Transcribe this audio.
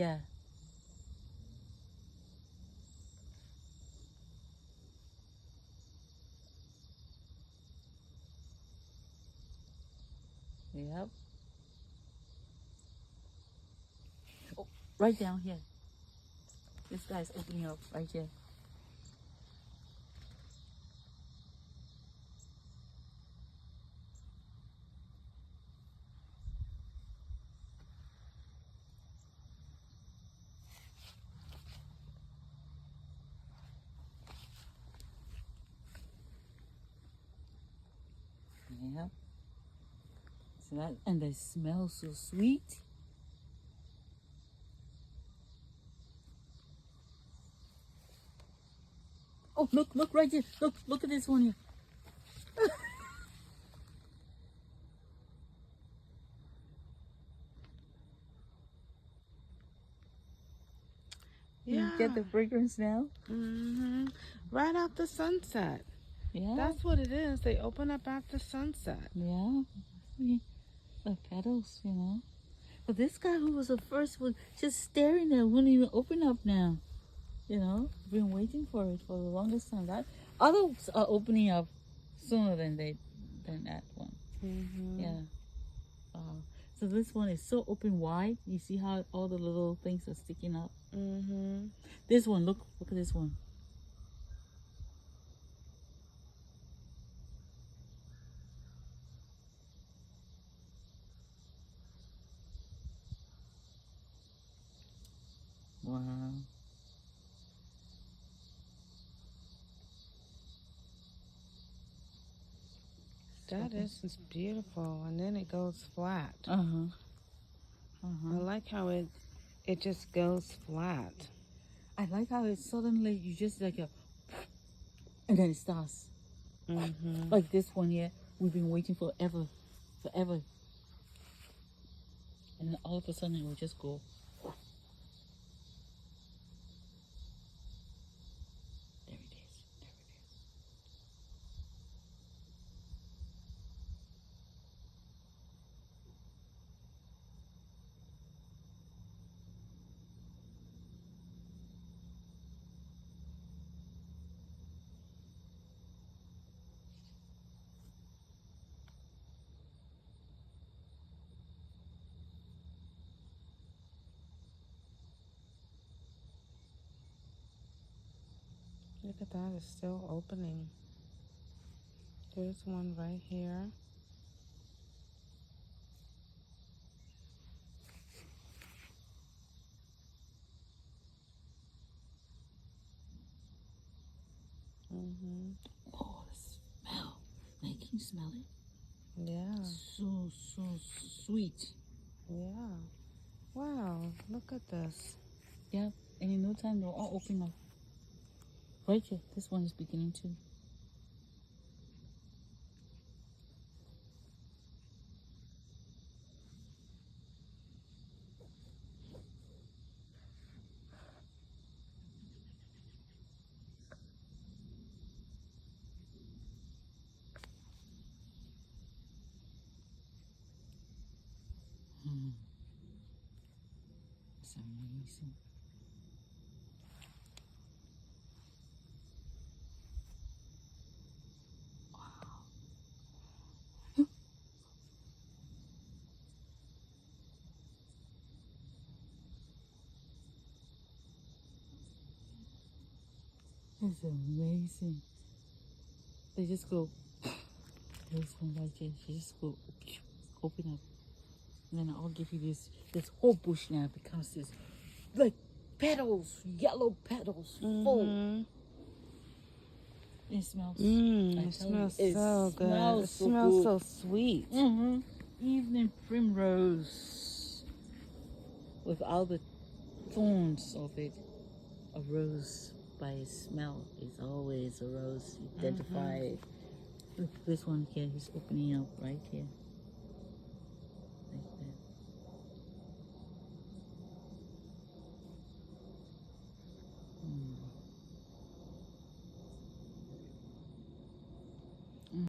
Yeah. Yep. Oh, right down here. This guy's opening up right here. Yeah. So that, and they smell so sweet. Oh, look right here. Look at this one here. Yeah. You get the fragrance now? Right after sunset. Yeah. That's what it is. They open up after sunset. Yeah. The petals, you know. But this guy who was the first was just staring there, wouldn't even open up now. You know, been waiting for it for the longest time. That others are opening up sooner than that one. Yeah. Wow. So this one is so open wide. You see how all the little things are sticking up. This one, look at this one. Wow. That is just beautiful. And then it goes flat. I I like how it just goes flat. I like how it suddenly you just like a, and then it starts. Like this one here, we've been waiting forever, and all of a sudden it will just go. There it is. Look at that. It's still opening. There's one right here. Oh, the smell! Like, can you smell it? Yeah. So sweet. Yeah. Wow. Look at this. Yeah, and in no time they'll all open up. Right here, this one is beginning to. It's amazing. It's amazing. They just go. There's one right here. She just go open up. And then I'll give you this whole bush now becomes this like petals, yellow petals, full. It smells. It smells so good. It smells so sweet. Evening primrose with all the thorns of it. A rose by its smell is always a rose. Identify it. Look, this one here is opening up right here.